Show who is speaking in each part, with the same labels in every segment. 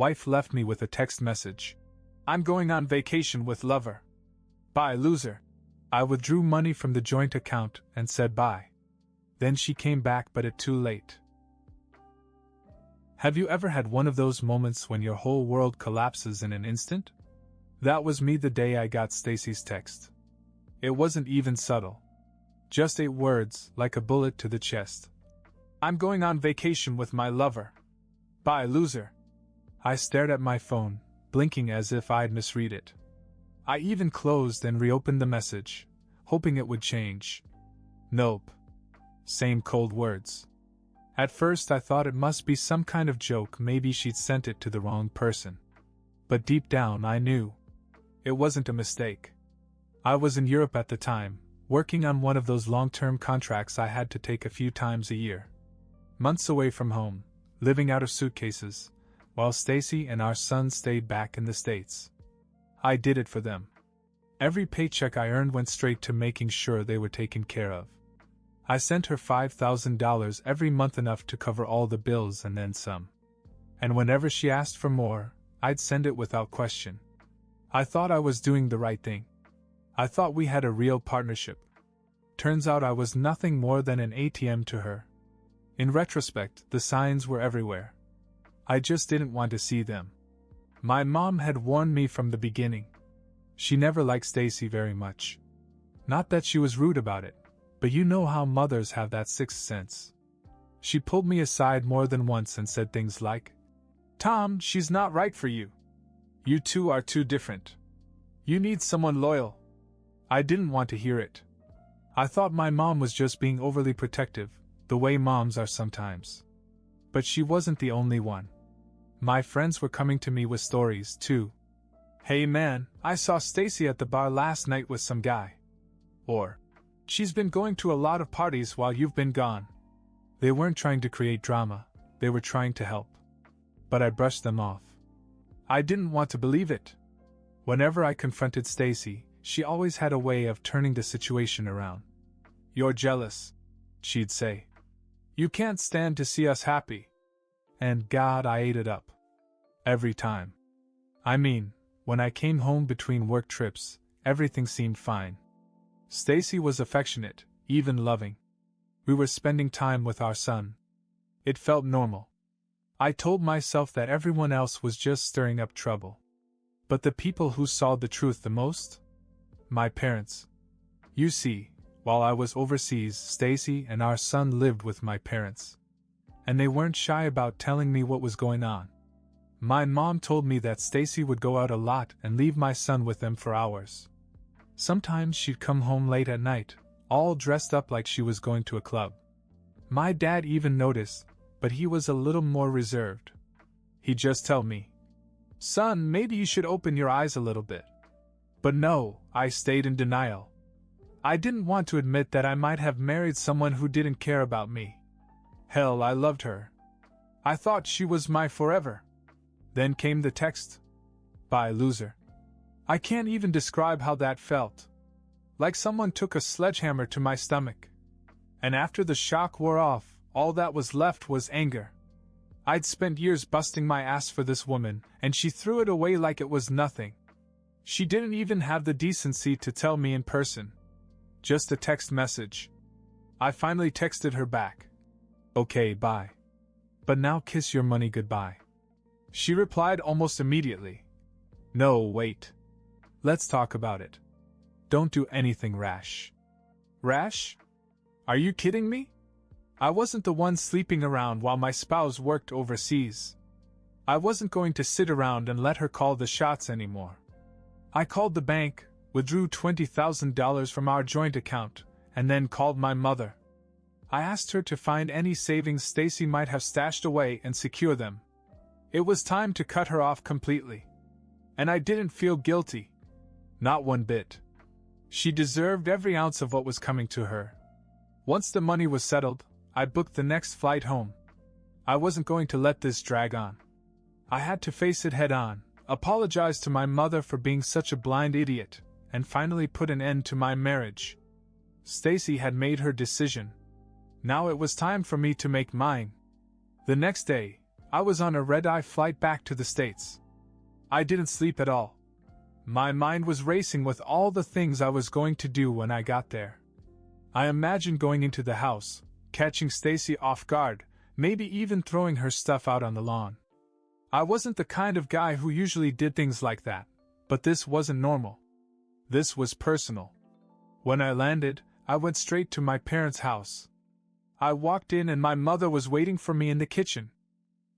Speaker 1: Wife left me with a text message. I'm going on vacation with lover. Bye, loser. I withdrew money from the joint account and said bye. Then she came back, but it too late. Have you ever had one of those moments when your whole world collapses in an instant? That was me the day I got Stacy's text. It wasn't even subtle. Just 8 words, like a bullet to the chest. I'm going on vacation with my lover. Bye, loser. I stared at my phone, blinking as if I'd misread it. I even closed and reopened the message, hoping it would change. Nope. Same cold words. At first I thought it must be some kind of joke, maybe she'd sent it to the wrong person. But deep down I knew. It wasn't a mistake. I was in Europe at the time, working on one of those long-term contracts I had to take a few times a year. Months away from home, living out of suitcases, while Stacy and our son stayed back in the States. I did it for them. Every paycheck I earned went straight to making sure they were taken care of. I sent her $5,000 every month, enough to cover all the bills and then some. And whenever she asked for more, I'd send it without question. I thought I was doing the right thing. I thought we had a real partnership. Turns out I was nothing more than an ATM to her. In retrospect, the signs were everywhere. I just didn't want to see them. My mom had warned me from the beginning. She never liked Stacy very much. Not that she was rude about it, but you know how mothers have that sixth sense. She pulled me aside more than once and said things like, "Tom, she's not right for you. You two are too different. You need someone loyal." I didn't want to hear it. I thought my mom was just being overly protective, the way moms are sometimes. But she wasn't the only one. My friends were coming to me with stories, too. "Hey man, I saw Stacy at the bar last night with some guy." Or, "She's been going to a lot of parties while you've been gone." They weren't trying to create drama, they were trying to help. But I brushed them off. I didn't want to believe it. Whenever I confronted Stacy, she always had a way of turning the situation around. "You're jealous," she'd say. "You can't stand to see us happy." And God, I ate it up. Every time. I mean, when I came home between work trips, everything seemed fine. Stacy was affectionate, even loving. We were spending time with our son. It felt normal. I told myself that everyone else was just stirring up trouble. But the people who saw the truth the most? My parents. You see, while I was overseas, Stacy and our son lived with my parents. And they weren't shy about telling me what was going on. My mom told me that Stacy would go out a lot and leave my son with them for hours. Sometimes she'd come home late at night, all dressed up like she was going to a club. My dad even noticed, but he was a little more reserved. He'd just tell me, "Son, maybe you should open your eyes a little bit." But no, I stayed in denial. I didn't want to admit that I might have married someone who didn't care about me. Hell, I loved her. I thought she was my forever. Then came the text. "Bye, loser." I can't even describe how that felt. Like someone took a sledgehammer to my stomach. And after the shock wore off, all that was left was anger. I'd spent years busting my ass for this woman, and she threw it away like it was nothing. She didn't even have the decency to tell me in person. Just a text message. I finally texted her back. "Okay, bye. But now kiss your money goodbye." She replied almost immediately. "No, wait. Let's talk about it. Don't do anything rash." Rash? Are you kidding me? I wasn't the one sleeping around while my spouse worked overseas. I wasn't going to sit around and let her call the shots anymore. I called the bank, withdrew $20,000 from our joint account, and then called my mother. I asked her to find any savings Stacy might have stashed away and secure them. It was time to cut her off completely. And I didn't feel guilty. Not one bit. She deserved every ounce of what was coming to her. Once the money was settled, I booked the next flight home. I wasn't going to let this drag on. I had to face it head on, apologize to my mother for being such a blind idiot, and finally put an end to my marriage. Stacy had made her decision. Now it was time for me to make mine. The next day, I was on a red-eye flight back to the States. I didn't sleep at all. My mind was racing with all the things I was going to do when I got there. I imagined going into the house, catching Stacy off guard, maybe even throwing her stuff out on the lawn. I wasn't the kind of guy who usually did things like that, but this wasn't normal. This was personal. When I landed, I went straight to my parents' house. I walked in and my mother was waiting for me in the kitchen.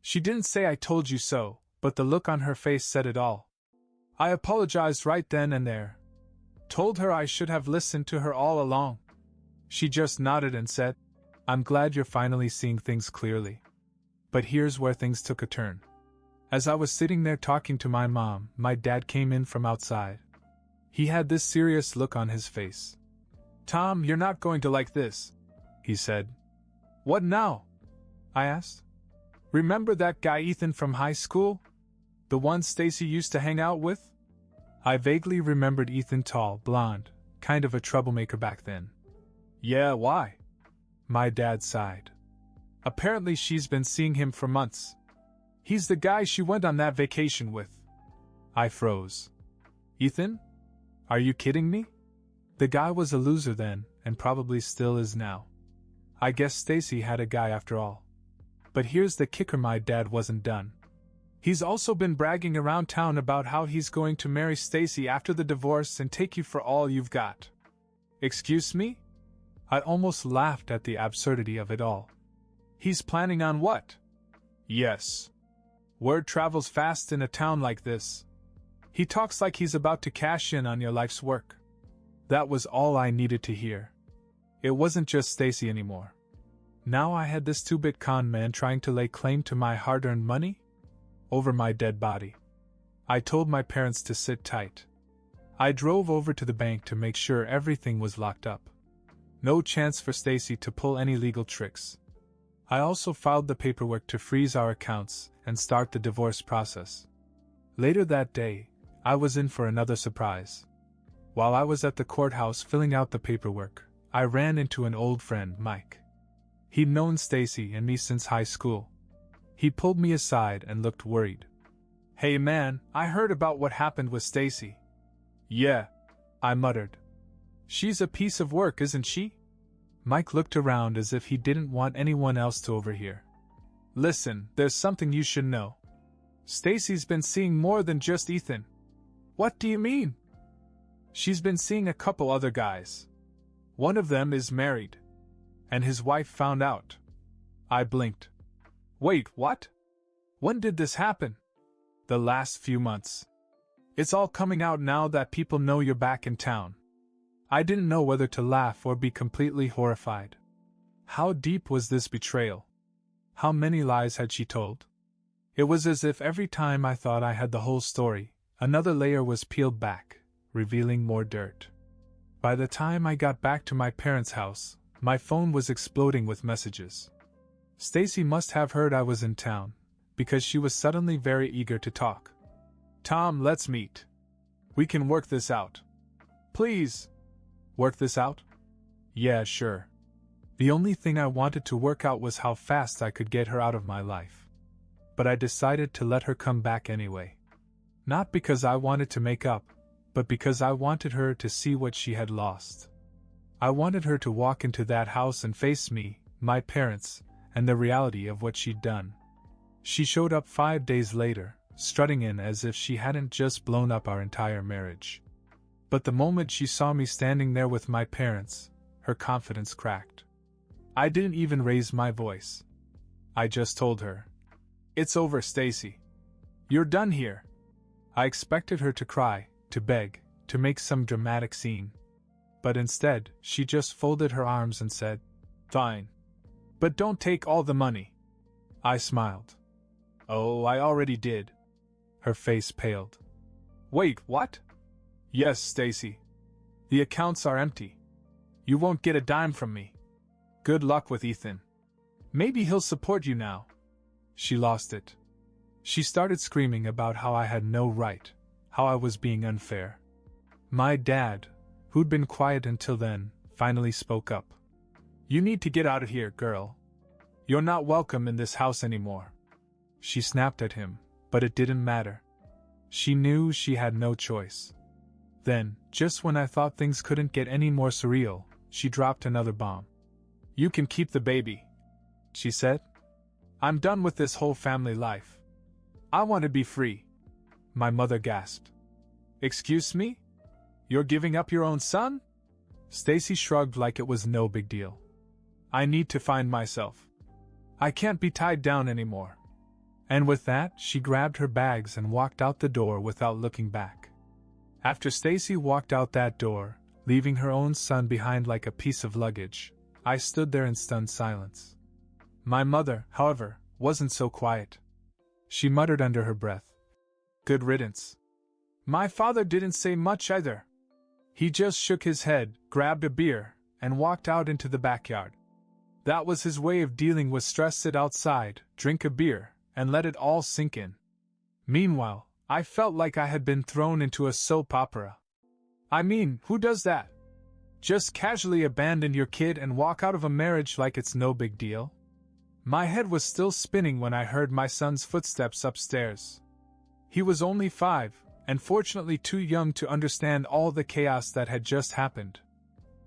Speaker 1: She didn't say "I told you so," but the look on her face said it all. I apologized right then and there. Told her I should have listened to her all along. She just nodded and said, "I'm glad you're finally seeing things clearly." But here's where things took a turn. As I was sitting there talking to my mom, my dad came in from outside. He had this serious look on his face. "Tom, you're not going to like this," he said. "What now?" I asked. "Remember that guy Ethan from high school? The one Stacy used to hang out with?" I vaguely remembered Ethan, tall, blonde, kind of a troublemaker back then. "Yeah, why?" My dad sighed. "Apparently she's been seeing him for months. He's the guy she went on that vacation with." I froze. "Ethan? Are you kidding me?" The guy was a loser then, and probably still is now. I guess Stacy had a guy after all. But here's the kicker, my dad wasn't done. He's also been bragging around town about how he's going to marry Stacy after the divorce and take you for all you've got. Excuse me? I almost laughed at the absurdity of it all. He's planning on what? Yes. Word travels fast in a town like this. He talks like he's about to cash in on your life's work. That was all I needed to hear. It wasn't just Stacy anymore. Now I had this two-bit con man trying to lay claim to my hard-earned money over my dead body. I told my parents to sit tight. I drove over to the bank to make sure everything was locked up. No chance for Stacy to pull any legal tricks. I also filed the paperwork to freeze our accounts and start the divorce process. Later that day, I was in for another surprise. While I was at the courthouse filling out the paperwork, I ran into an old friend, Mike. He'd known Stacy and me since high school. He pulled me aside and looked worried. "Hey man, I heard about what happened with Stacy." "Yeah," I muttered. "She's a piece of work, isn't she?" Mike looked around as if he didn't want anyone else to overhear. "Listen, there's something you should know. Stacy's been seeing more than just Ethan." "What do you mean?" "She's been seeing a couple other guys. One of them is married. And his wife found out." I blinked. "Wait, what? When did this happen?" "The last few months. It's all coming out now that people know you're back in town." I didn't know whether to laugh or be completely horrified. How deep was this betrayal? How many lies had she told? It was as if every time I thought I had the whole story, another layer was peeled back, revealing more dirt. By the time I got back to my parents' house, my phone was exploding with messages. Stacy must have heard I was in town, because she was suddenly very eager to talk. "Tom, let's meet. We can work this out." "Please." "Work this out?" "Yeah, sure." The only thing I wanted to work out was how fast I could get her out of my life. But I decided to let her come back anyway. Not because I wanted to make up, but because I wanted her to see what she had lost. I wanted her to walk into that house and face me, my parents, and the reality of what she'd done. She showed up 5 days later, strutting in as if she hadn't just blown up our entire marriage. But the moment she saw me standing there with my parents, her confidence cracked. I didn't even raise my voice. I just told her, "It's over, Stacy. You're done here." I expected her to cry, to beg, to make some dramatic scene. But instead, she just folded her arms and said, "Fine. But don't take all the money." I smiled. "Oh, I already did." Her face paled. "Wait, what?" "Yes, Stacy. The accounts are empty. You won't get a dime from me. Good luck with Ethan. Maybe he'll support you now." She lost it. She started screaming about how I had no right, how I was being unfair. My dad, who'd been quiet until then, finally spoke up. "You need to get out of here, girl. You're not welcome in this house anymore." She snapped at him, but it didn't matter. She knew she had no choice. Then, just when I thought things couldn't get any more surreal, she dropped another bomb. "You can keep the baby," she said. "I'm done with this whole family life. I want to be free." My mother gasped. "Excuse me? You're giving up your own son?" Stacy shrugged like it was no big deal. "I need to find myself. I can't be tied down anymore." And with that, she grabbed her bags and walked out the door without looking back. After Stacy walked out that door, leaving her own son behind like a piece of luggage, I stood there in stunned silence. My mother, however, wasn't so quiet. She muttered under her breath, "Good riddance." My father didn't say much either. He just shook his head, grabbed a beer, and walked out into the backyard. That was his way of dealing with stress. Sit outside, drink a beer, and let it all sink in. Meanwhile, I felt like I had been thrown into a soap opera. I mean, who does that? Just casually abandon your kid and walk out of a marriage like it's no big deal? My head was still spinning when I heard my son's footsteps upstairs. He was only 5, and fortunately too young to understand all the chaos that had just happened.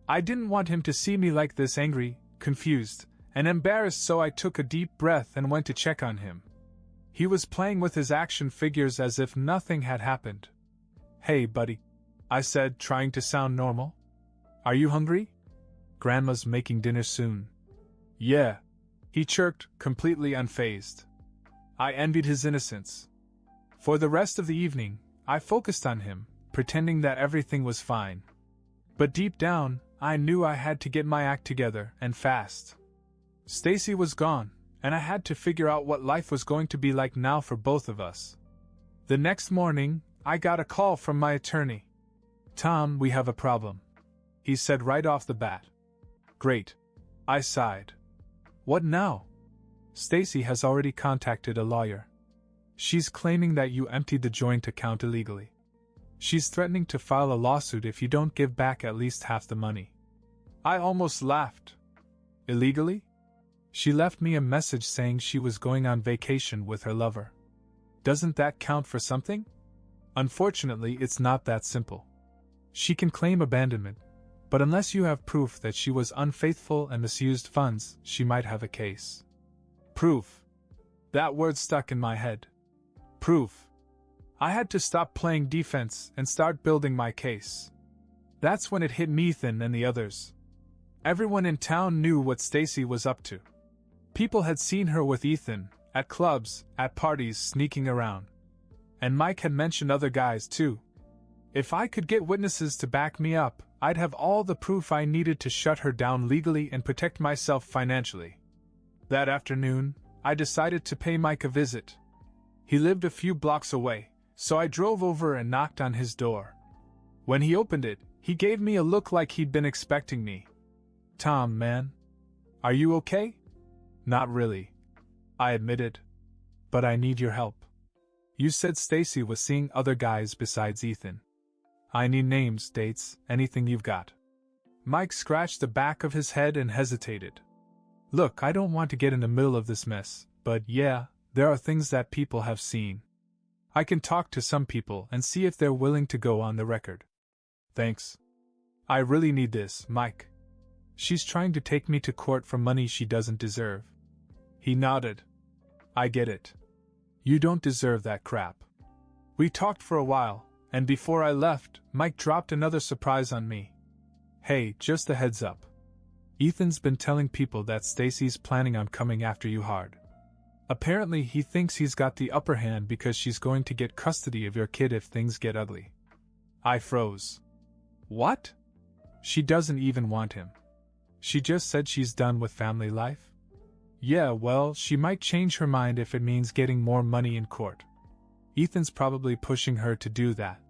Speaker 1: I didn't want him to see me like this, angry, confused, and embarrassed, so I took a deep breath and went to check on him. He was playing with his action figures as if nothing had happened. "Hey, buddy," I said, trying to sound normal. "Are you hungry? Grandma's making dinner soon." "Yeah," he chirped, completely unfazed. I envied his innocence. For the rest of the evening, I focused on him, pretending that everything was fine. But deep down, I knew I had to get my act together, and fast. Stacy was gone, and I had to figure out what life was going to be like now for both of us. The next morning, I got a call from my attorney. "Tom, we have a problem," he said right off the bat. "Great," I sighed. "What now?" "Stacy has already contacted a lawyer. She's claiming that you emptied the joint account illegally. She's threatening to file a lawsuit if you don't give back at least half the money." I almost laughed. "Illegally?" "She left me a message saying she was going on vacation with her lover." "Doesn't that count for something?" "Unfortunately, it's not that simple. She can claim abandonment, but unless you have proof that she was unfaithful and misused funds, she might have a case." Proof. That word stuck in my head. Proof. I had to stop playing defense and start building my case. That's when it hit me, Ethan and the others. Everyone in town knew what Stacy was up to. People had seen her with Ethan, at clubs, at parties, sneaking around. And Mike had mentioned other guys too. If I could get witnesses to back me up, I'd have all the proof I needed to shut her down legally and protect myself financially. That afternoon, I decided to pay Mike a visit. He lived a few blocks away, so I drove over and knocked on his door. When he opened it, he gave me a look like he'd been expecting me. "Tom, man. Are you okay?" "Not really," I admitted. "But I need your help. You said Stacy was seeing other guys besides Ethan. I need names, dates, anything you've got." Mike scratched the back of his head and hesitated. "Look, I don't want to get in the middle of this mess, but yeah, there are things that people have seen. I can talk to some people and see if they're willing to go on the record." "Thanks. I really need this, Mike. She's trying to take me to court for money she doesn't deserve." He nodded. "I get it. You don't deserve that crap." We talked for a while, and before I left, Mike dropped another surprise on me. "Hey, just a heads up. Ethan's been telling people that Stacy's planning on coming after you hard. Apparently he thinks he's got the upper hand because she's going to get custody of your kid if things get ugly." I froze. "What?" "She doesn't even want him. She just said she's done with family life." "Yeah, well, she might change her mind if it means getting more money in court. Ethan's probably pushing her to do that."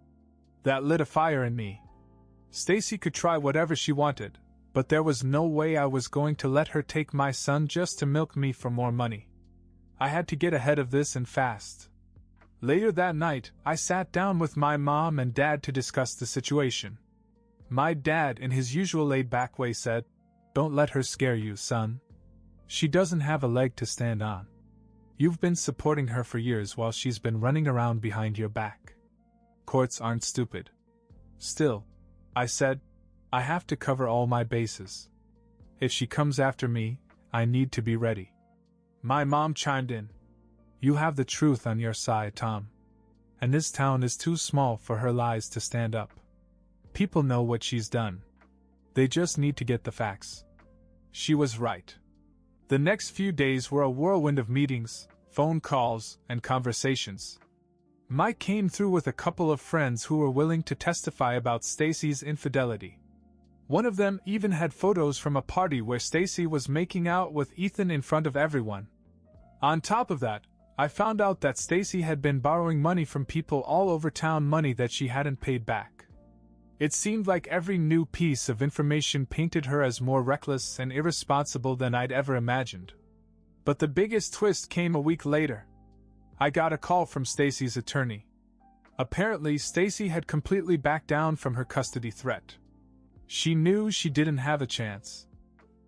Speaker 1: That lit a fire in me. Stacy could try whatever she wanted, but there was no way I was going to let her take my son just to milk me for more money. I had to get ahead of this and fast. Later that night, I sat down with my mom and dad to discuss the situation. My dad, in his usual laid-back way, said, "Don't let her scare you, son. She doesn't have a leg to stand on. You've been supporting her for years while she's been running around behind your back. Courts aren't stupid. Still, I said, I have to cover all my bases. If she comes after me, I need to be ready. My mom chimed in. You have the truth on your side, Tom. And this town is too small for her lies to stand up. People know what she's done. They just need to get the facts. She was right. The next few days were a whirlwind of meetings, phone calls, and conversations. Mike came through with a couple of friends who were willing to testify about Stacy's infidelity. One of them even had photos from a party where Stacy was making out with Ethan in front of everyone. On top of that, I found out that Stacy had been borrowing money from people all over town, money that she hadn't paid back. It seemed like every new piece of information painted her as more reckless and irresponsible than I'd ever imagined. But the biggest twist came a week later. I got a call from Stacy's attorney. Apparently, Stacy had completely backed down from her custody threat. She knew she didn't have a chance.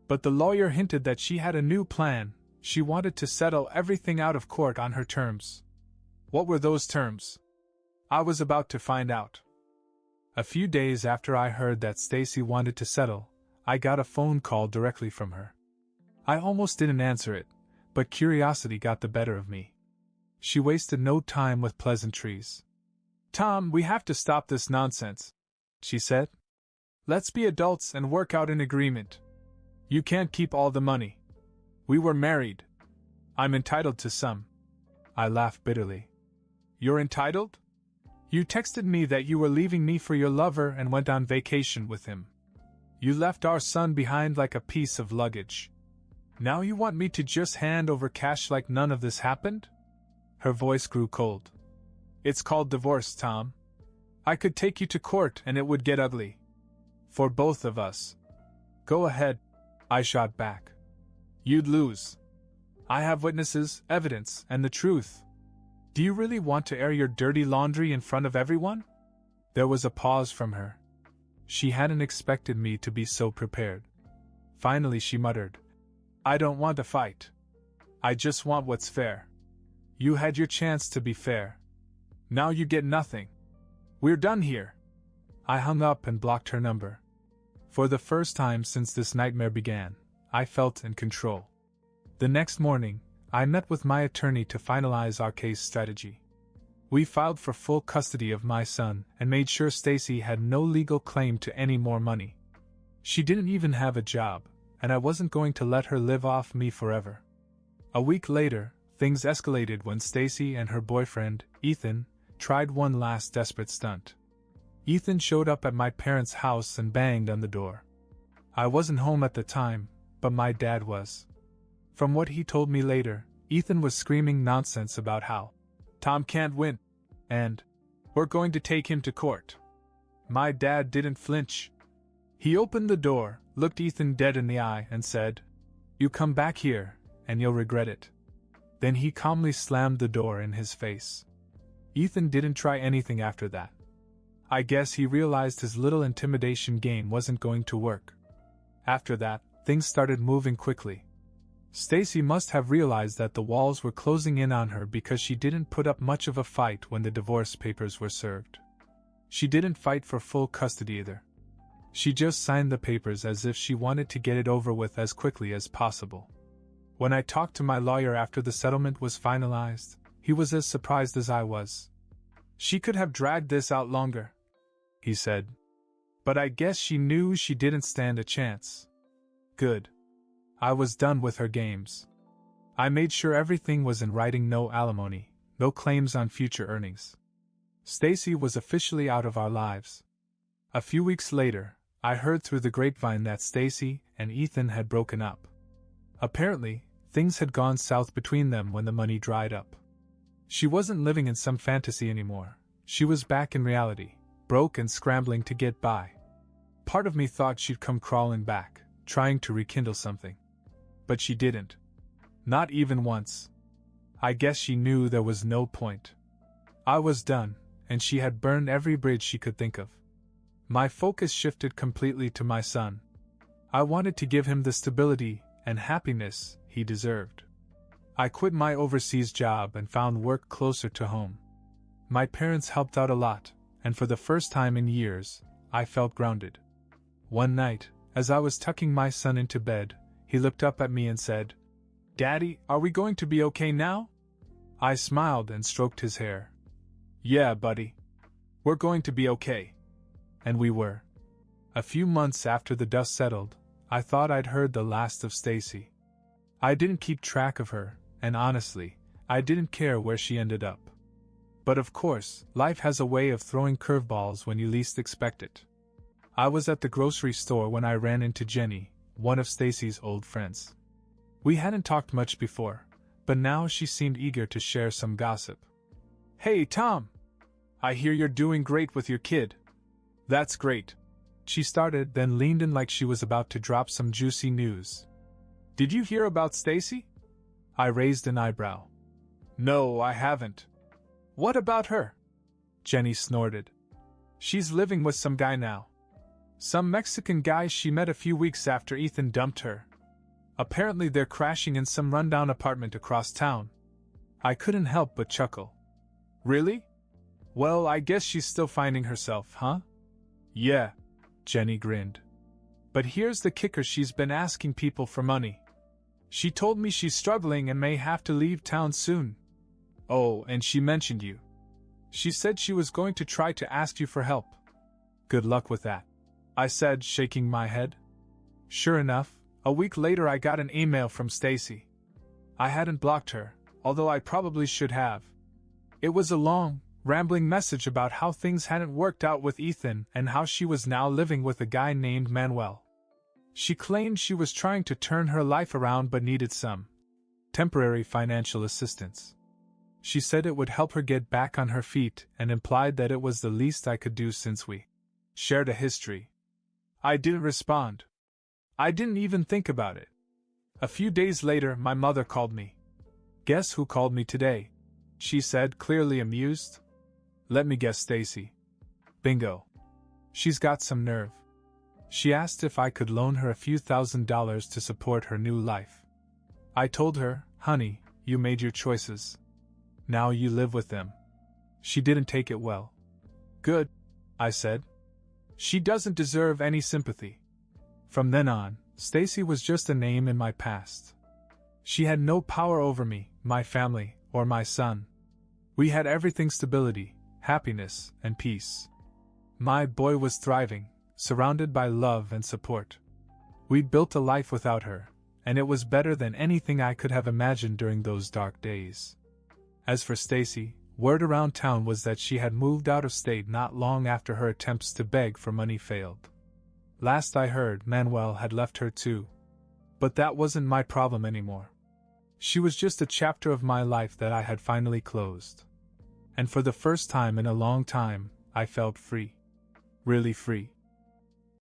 Speaker 1: But the lawyer hinted that she had a new plan. She wanted to settle everything out of court on her terms. What were those terms? I was about to find out. A few days after I heard that Stacy wanted to settle, I got a phone call directly from her. I almost didn't answer it, but curiosity got the better of me. She wasted no time with pleasantries. Tom, we have to stop this nonsense, she said. Let's be adults and work out an agreement. You can't keep all the money. We were married. I'm entitled to some. I laughed bitterly. You're entitled? You texted me that you were leaving me for your lover and went on vacation with him. You left our son behind like a piece of luggage. Now you want me to just hand over cash like none of this happened? Her voice grew cold. It's called divorce, Tom. I could take you to court and it would get ugly. For both of us. Go ahead, I shot back. You'd lose. I have witnesses, evidence, and the truth. Do you really want to air your dirty laundry in front of everyone? There was a pause from her. She hadn't expected me to be so prepared. Finally she muttered, I don't want a fight. I just want what's fair. You had your chance to be fair. Now you get nothing. We're done here. I hung up and blocked her number. For the first time since this nightmare began, I felt in control. The next morning, I met with my attorney to finalize our case strategy. We filed for full custody of my son and made sure Stacy had no legal claim to any more money. She didn't even have a job, and I wasn't going to let her live off me forever. A week later, things escalated when Stacy and her boyfriend, Ethan, tried one last desperate stunt. Ethan showed up at my parents' house and banged on the door. I wasn't home at the time, but my dad was. From what he told me later, Ethan was screaming nonsense about how Tom can't win, and we're going to take him to court. My dad didn't flinch. He opened the door, looked Ethan dead in the eye, and said, You come back here, and you'll regret it. Then he calmly slammed the door in his face. Ethan didn't try anything after that. I guess he realized his little intimidation game wasn't going to work. After that, things started moving quickly. Stacy must have realized that the walls were closing in on her because she didn't put up much of a fight when the divorce papers were served. She didn't fight for full custody either. She just signed the papers as if she wanted to get it over with as quickly as possible. When I talked to my lawyer after the settlement was finalized, he was as surprised as I was. She could have dragged this out longer, he said. But I guess she knew she didn't stand a chance. Good. I was done with her games. I made sure everything was in writing: no alimony, no claims on future earnings. Stacy was officially out of our lives. A few weeks later, I heard through the grapevine that Stacy and Ethan had broken up. Apparently, things had gone south between them when the money dried up. She wasn't living in some fantasy anymore. She was back in reality, broke and scrambling to get by. Part of me thought she'd come crawling back, trying to rekindle something. But she didn't. Not even once. I guess she knew there was no point. I was done, and she had burned every bridge she could think of. My focus shifted completely to my son. I wanted to give him the stability and happiness he deserved. I quit my overseas job and found work closer to home. My parents helped out a lot, and for the first time in years, I felt grounded. One night, as I was tucking my son into bed, he looked up at me and said, "Daddy, are we going to be okay now?" I smiled and stroked his hair. "Yeah, buddy. We're going to be okay." And we were. A few months after the dust settled, I thought I'd heard the last of Stacy. I didn't keep track of her, and honestly, I didn't care where she ended up. But of course, life has a way of throwing curveballs when you least expect it. I was at the grocery store when I ran into Jenny, one of Stacy's old friends. We hadn't talked much before, but now she seemed eager to share some gossip. "Hey, Tom! I hear you're doing great with your kid." "That's great," she started, then leaned in like she was about to drop some juicy news. "Did you hear about Stacy?" I raised an eyebrow. "No, I haven't." "What about her?" Jenny snorted. "She's living with some guy now. Some Mexican guy she met a few weeks after Ethan dumped her. Apparently they're crashing in some rundown apartment across town." I couldn't help but chuckle. "Really? Well, I guess she's still finding herself, huh?" "Yeah," Jenny grinned. "But here's the kicker, she's been asking people for money. She told me she's struggling and may have to leave town soon. Oh, and she mentioned you. She said she was going to try to ask you for help." "Good luck with that," I said, shaking my head. Sure enough, a week later I got an email from Stacy. I hadn't blocked her, although I probably should have. It was a long, rambling message about how things hadn't worked out with Ethan and how she was now living with a guy named Manuel. She claimed she was trying to turn her life around but needed some temporary financial assistance. She said it would help her get back on her feet and implied that it was the least I could do since we shared a history. I didn't respond. I didn't even think about it. A few days later, my mother called me. "Guess who called me today?" she said, clearly amused. "Let me guess, Stacy." Bingo. She's got some nerve. She asked if I could loan her a few $1,000s to support her new life. I told her, "Honey, you made your choices. Now you live with them." She didn't take it well. "Good," I said. "She doesn't deserve any sympathy." From then on, Stacy was just a name in my past. She had no power over me, my family, or my son. We had everything: stability, happiness, and peace. My boy was thriving, surrounded by love and support. We'd built a life without her, and it was better than anything I could have imagined during those dark days. As for Stacy, word around town was that she had moved out of state not long after her attempts to beg for money failed. Last I heard, Manuel had left her too. But that wasn't my problem anymore. She was just a chapter of my life that I had finally closed. And for the first time in a long time, I felt free. Really free.